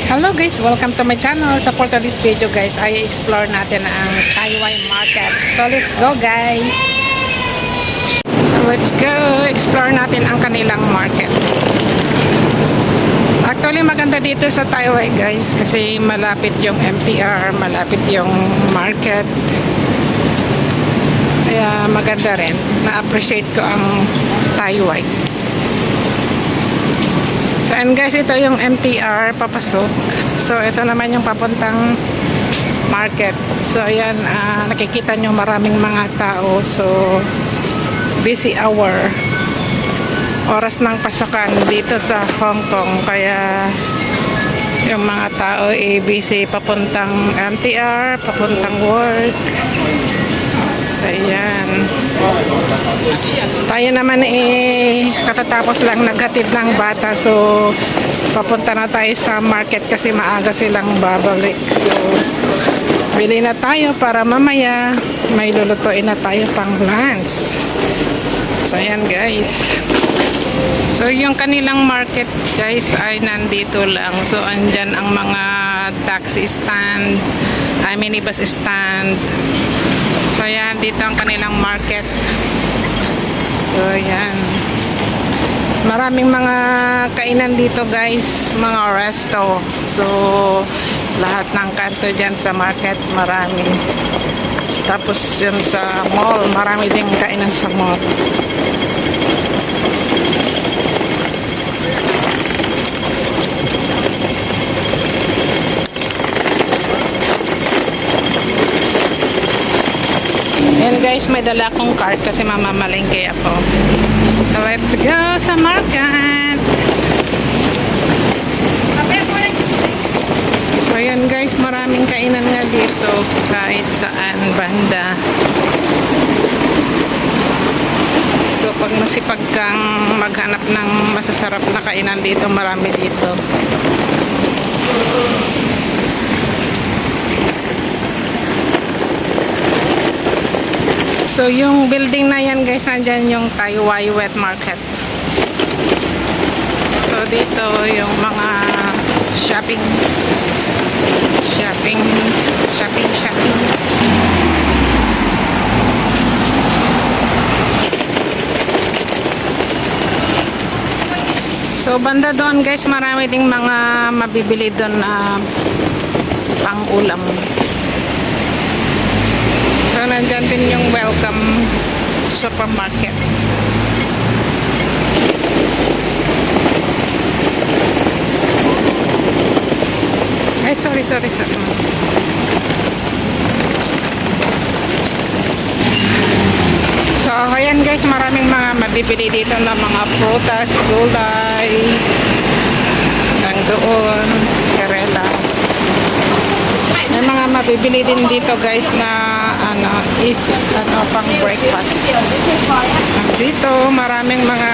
Hello guys, welcome to my channel. Support to this video guys, ay explore natin ang Taiwan market. So let's go guys. So let's go, explore natin ang kanilang market. Actually maganda dito sa Taiwan guys kasi malapit yung MTR, malapit yung market. Kaya maganda rin. Na-appreciate ko ang Taiwan. So and guys, ito yung MTR papasok. So ito naman yung papuntang market. So ayan, nakikita nyo maraming mga tao. So busy hour, oras ng pasokan dito sa Hong Kong. Kaya yung mga tao busy papuntang MTR, papuntang work. So ayan, tayo naman katatapos lang naghatid ng bata, so papunta na tayo sa market kasi maaga silang babalik. So bili na tayo para mamaya may lulutuin na tayo pang lunch. So ayan guys, so yung kanilang market guys ay nandito lang. So andyan ang mga taxi stand, minibus stand. So ayan, dito ang kanilang market. So ayan, maraming mga kainan dito guys, mga resto. So lahat ng kanto dyan sa market marami. Tapos yun sa mall, marami ding kainan sa mall. Yan guys, may dala akong cart kasi mamamalengke ako. So let's go sa market. So yan guys, maraming kainan nga dito kahit saan banda. So pag masipag kang maghanap ng masasarap na kainan dito, marami dito. So yung building na yan guys, nandyan yung Taiwan Wet Market. So dito yung mga shopping. So banda doon guys, marami ding mga mabibili doon na pang ulam. So nandyan din yung Welcome Supermarket. Ay sorry. So ayan guys, maraming mga mabibili dito na mga prutas, gulay, doon, karela. May mga mabibili din dito guys na pang breakfast. Dito maraming mga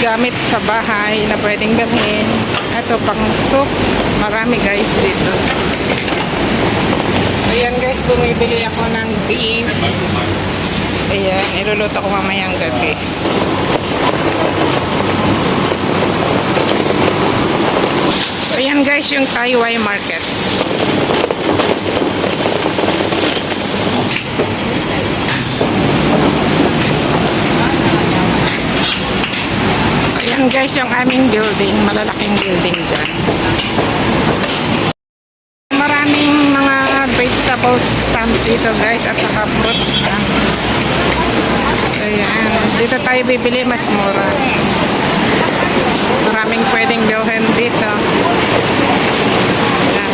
gamit sa bahay na pwedeng bilhin. Ito pang soup, marami guys dito. Ayan guys, bumibili ako ng beef. Ayan, iluluto ko mamayang gabi. So ayan guys, yung Taiwan market. So ayan guys, yung aming building, malalaking building dyan. Maraming mga vegetable stand dito guys, at saka fruit stand. So ayan, dito tayo bibili, mas mura. Maraming pwedeng bilhin dito. Ayan.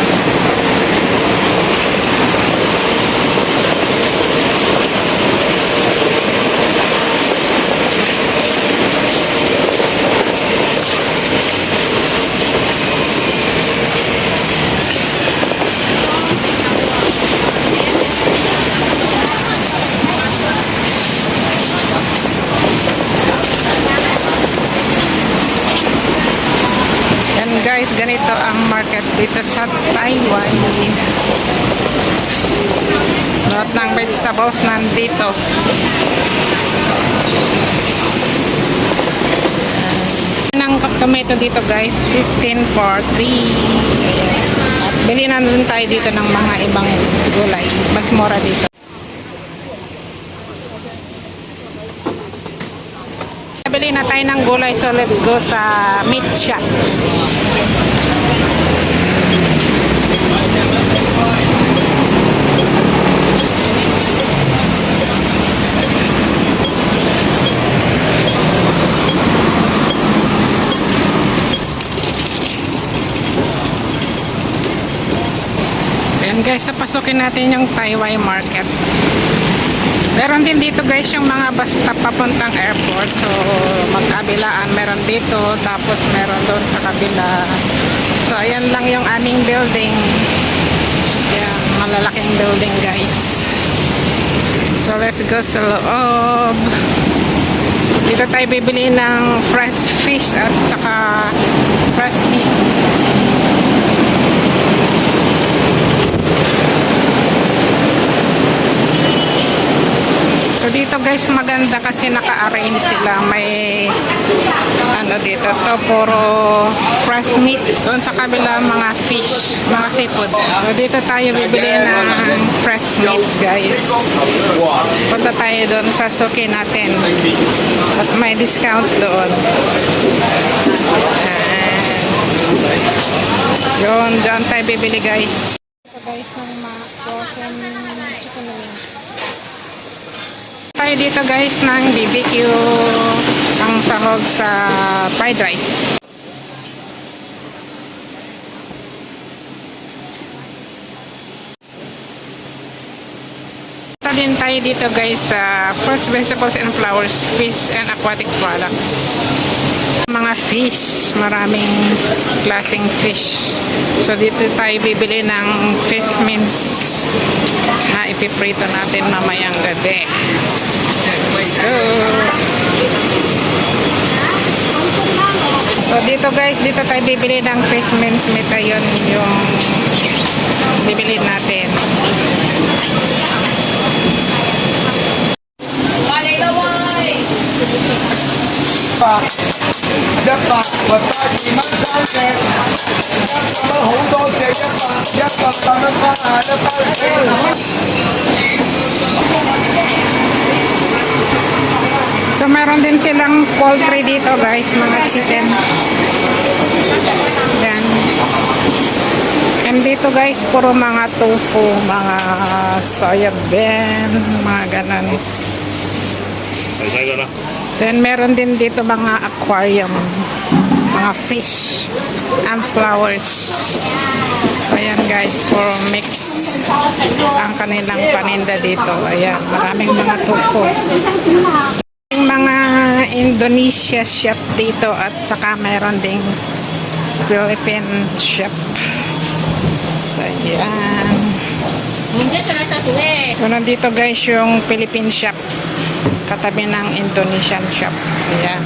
Guys, ganito ang market dito sa Taiwan. Lahat ng vegetables nandito. ng tomato dito guys, 15 for 3. Ayan. At bili na nun tayo dito ng mga ibang gulay. Mas mura dito. Bili na tayo ng gulay, so let's go sa meat shop. Ayan guys, napasukin natin yung Taiwan Market. Meron din dito guys yung mga bus stop papuntang airport. So magkabilaan meron dito, tapos meron doon sa kabila. So ayan lang yung aming building. Ayan, malalaking building guys. So let's go sa loob. Dito tayo bibili ng fresh fish at saka fresh meat. So dito guys maganda kasi naka-arrange sila. May ano dito to, puro fresh meat. Doon sa kabila mga fish, mga seafood. So dito tayo bibili ng fresh meat guys. Punta tayo doon sa suki natin. At may discount doon. Yun, doon tayo bibili guys. Ito guys ng mga frozen chicken wings. Tayo dito guys ng BBQ ang sahog sa fried rice. Punta din tayo dito guys sa fruits, vegetables and flowers, fish and aquatic products. Mga fish, maraming klaseng fish. So dito tayo bibili ng fish mince na ipiprito natin mamayang gabi. Let's go! So dito guys, dito tayo bibili ng fish mince meat. Ayun yung bibili natin. So meron din silang poultry dito guys, mga chicken. Yan. And dito guys, puro mga tofu, mga soya bean, mga ganon. Then meron din dito mga aquarium, mga fish and flowers. So ayan guys, for mix ang kanilang paninda dito. Ayan, maraming mga tofu. Mga Indonesia shop dito at saka meron ding Philippine shop. So ayan. So nandito guys yung Philippine shop katabi ng Indonesian shop. Ayan.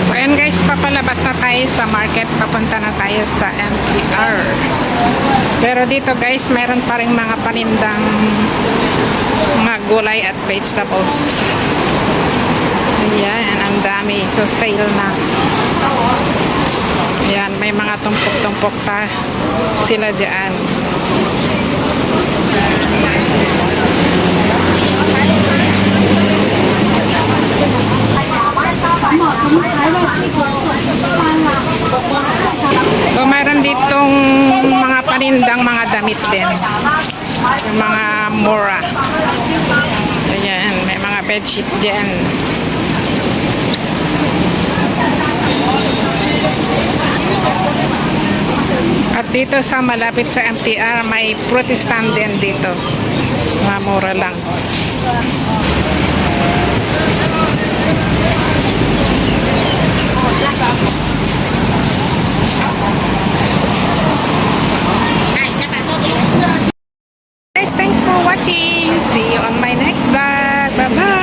So ayan guys, papalabas na tayo sa market, papunta na tayo sa MTR. Pero dito guys, meron pa rin mga panindang mga gulay at vegetables. Ayan, ang dami. So sale na. Ayan, may mga tumpok-tumpok pa sila dyan. So mayroon ditong mga panindang mga damit din, yung mga mura. Ayan, may mga bedsheet dyan. At dito sa malapit sa MTR may fruit stand din dito, mga mura lang. Guys, thanks for watching. See you on my next vlog. Bye bye.